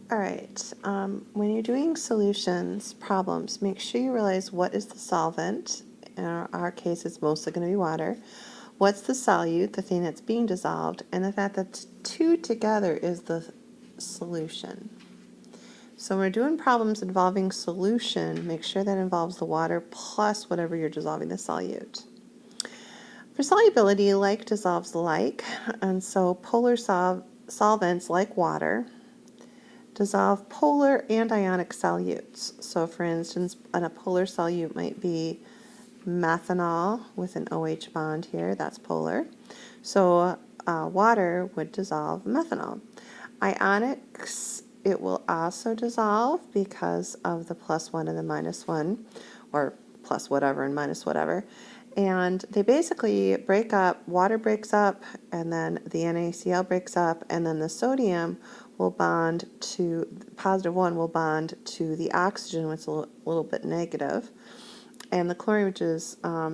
All right, when you're doing solutions problems, make sure you realize what is the solvent. In our case, it's mostly going to be water. What's the solute, the thing that's being dissolved, and the fact that two together is the solution. So when we're doing problems involving solution, make sure that involves the water plus whatever you're dissolving, the solute. For solubility, like dissolves like, and so polar solvents like water dissolve polar and ionic solutes. So for instance, a polar solute might be methanol with an OH bond here, that's polar. So water would dissolve methanol. Ionics, it will also dissolve because of the +1 and the -1, or plus whatever and minus whatever. And they basically break up, water breaks up, and then the NaCl breaks up, and then the sodium will bond to, +1 will bond to the oxygen, which is a little bit negative, and the chlorine, which is a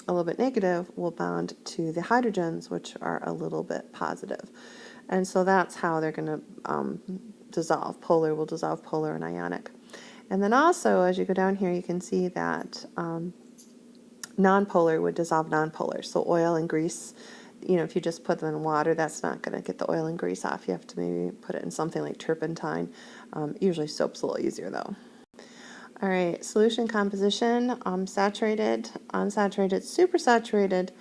little bit negative, will bond to the hydrogens, which are a little bit positive. And so that's how they're going to dissolve. Polar will dissolve polar and ionic. And then also, as you go down here, you can see that nonpolar would dissolve nonpolar. So oil and grease, you know, if you just put them in water, that's not going to get the oil and grease off. You have to maybe put it in something like turpentine. Usually soap's a little easier though. All right, solution composition, saturated, unsaturated, supersaturated.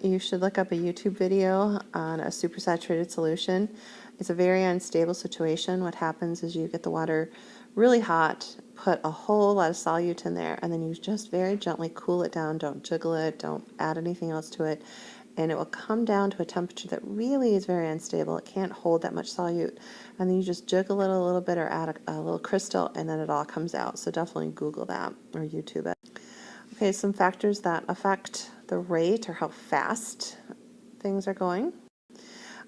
You should look up a YouTube video on a supersaturated solution. It's a very unstable situation. What happens is you get the water really hot, put a whole lot of solute in there, and then you just very gently cool it down. Don't jiggle it, don't add anything else to it, and it will come down to a temperature that really is very unstable. It can't hold that much solute, and then you just jiggle it a little bit or add a little crystal, and then it all comes out. So definitely Google that or YouTube it. Okay, some factors that affect the rate or how fast things are going.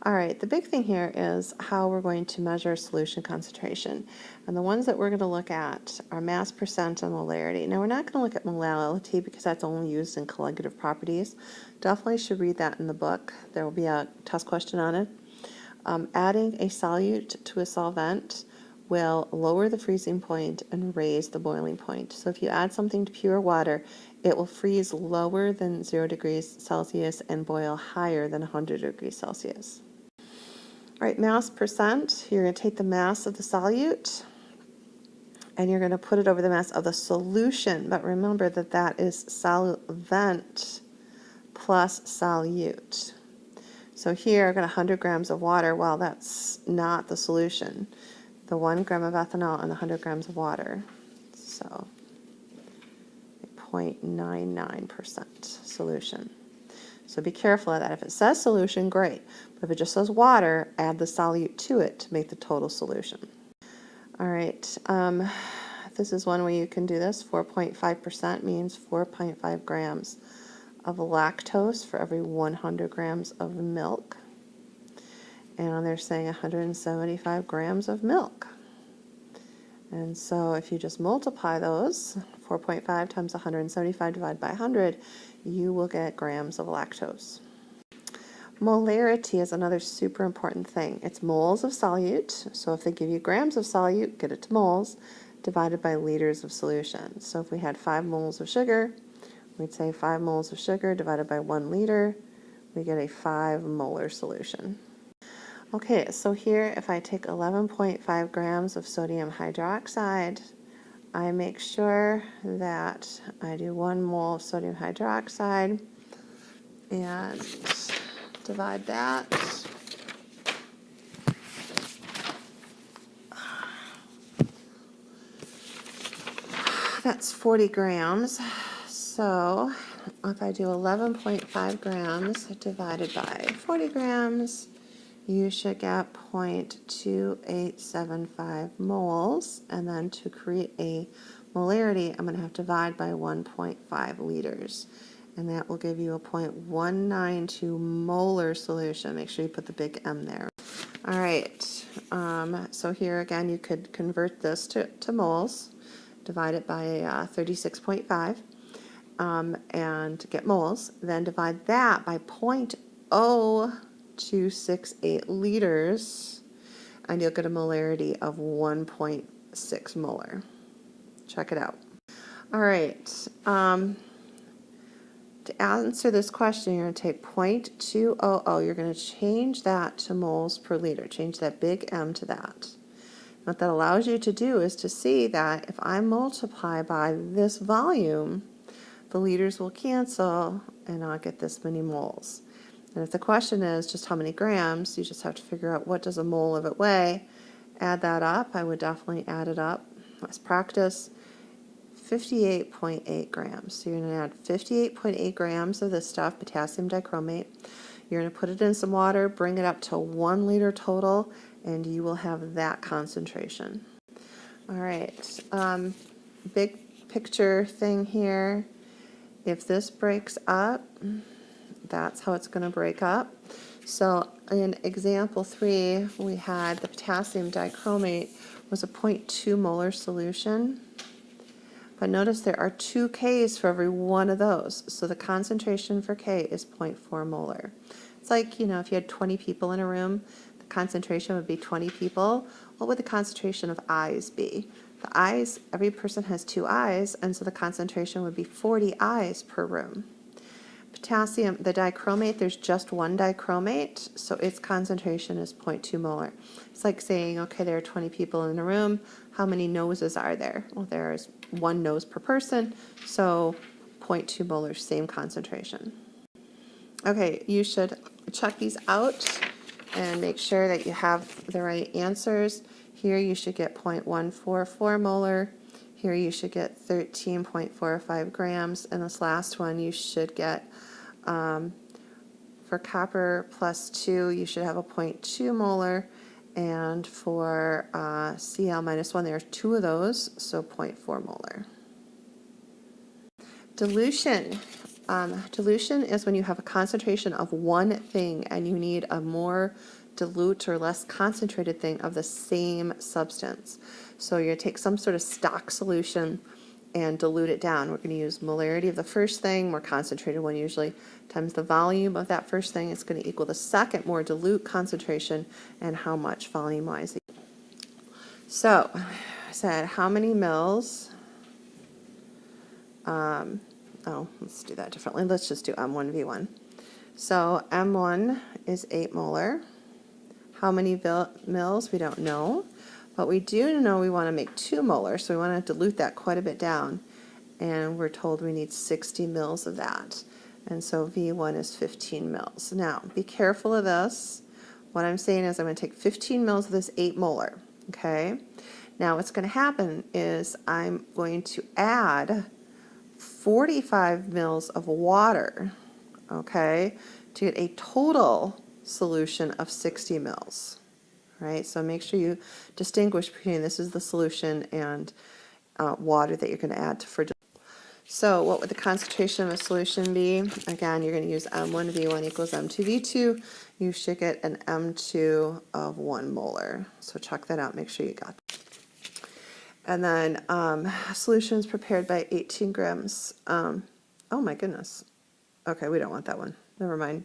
All right, the big thing here is how we're going to measure solution concentration. And the ones that we're going to look at are mass percent and molarity. Now, we're not going to look at molality because that's only used in colligative properties. Definitely should read that in the book. There will be a test question on it. Adding a solute to a solvent will lower the freezing point and raise the boiling point. So if you add something to pure water, it will freeze lower than 0 degrees Celsius and boil higher than 100 degrees Celsius. All right, mass percent, you're going to take the mass of the solute and you're going to put it over the mass of the solution. But remember that that is solvent plus solute. So here I've got 100 grams of water. Well, that's not the solution. The 1 gram of ethanol and 100 grams of water. So 0.99% solution. So be careful of that. If it says solution, great. But if it just says water, add the solute to it to make the total solution. All right, this is one way you can do this. 4.5% means 4.5 grams of lactose for every 100 grams of milk. And they're saying 175 grams of milk. And so if you just multiply those, 4.5 times 175 divided by 100, you will get grams of lactose. Molarity is another super important thing. It's moles of solute. So if they give you grams of solute, get it to moles, divided by liters of solution. So if we had 5 moles of sugar, we'd say 5 moles of sugar divided by 1 liter, we get a 5 molar solution. Okay, so here if I take 11.5 grams of sodium hydroxide, I make sure that I do 1 mole of sodium hydroxide and divide that. That's 40 grams. So if I do 11.5 grams divided by 40 grams, you should get 0.2875 moles, and then to create a molarity, I'm going to have to divide by 1.5 liters, and that will give you a 0.192 molar solution. Make sure you put the big M there. All right, so here again, you could convert this to moles, divide it by 36.5, and get moles, then divide that by 0.0268 liters, and you'll get a molarity of 1.6 molar. Check it out. All right. To answer this question, you're going to take 0.200. You're going to change that to moles per liter. Change that big M to that. What that allows you to do is to see that if I multiply by this volume, the liters will cancel and I'll get this many moles. And if the question is just how many grams, you just have to figure out what does a mole of it weigh. Add that up. I would definitely add it up. Let's practice. 58.8 grams. So you're going to add 58.8 grams of this stuff, potassium dichromate. You're going to put it in some water, bring it up to 1 liter total, and you will have that concentration. All right, big picture thing here. If this breaks up, that's how it's going to break up. So in example 3, we had the potassium dichromate was a 0.2 molar solution. But notice there are 2 Ks for every one of those. So the concentration for K is 0.4 molar. It's like, if you had 20 people in a room, the concentration would be 20 people. What would the concentration of I's be? The I's, every person has 2 I's, and so the concentration would be 40 I's per room. Potassium, the dichromate, there's just 1 dichromate, so its concentration is 0.2 molar. It's like saying, okay, there are 20 people in a room. How many noses are there? Well, there's 1 nose per person, so 0.2 molar, same concentration. Okay, you should check these out and make sure that you have the right answers. Here you should get 0.144 molar. Here you should get 13.45 grams, and this last one you should get, for copper plus 2, you should have a 0.2 molar, and for Cl minus 1, there are 2 of those, so 0.4 molar. Dilution. Dilution is when you have a concentration of one thing and you need a more dilute or less concentrated thing of the same substance. So you're going to take some sort of stock solution and dilute it down. We're going to use molarity of the first thing, more concentrated one usually, times the volume of that first thing. It's going to equal the second more dilute concentration and how much volume-wise. So I said how many mils, let's do that differently. Let's just do M1V1. So M1 is 8 molar. How many mils? We don't know. But we do know we want to make 2 molar, so we want to dilute that quite a bit down. And we're told we need 60 mils of that. And so V1 is 15 mils. Now, be careful of this. What I'm saying is I'm going to take 15 mils of this 8 molar. Okay? Now, what's going to happen is I'm going to add 45 mils of water, okay, to get a total solution of 60 mils, right? So make sure you distinguish between this is the solution and water that you're going to add for. So what would the concentration of a solution be? Again, you're going to use M1V1 equals M2V2. You should get an M2 of 1 molar. So check that out. Make sure you got that. And then solutions prepared by 18 grams. Oh my goodness. Okay, we don't want that one. Never mind.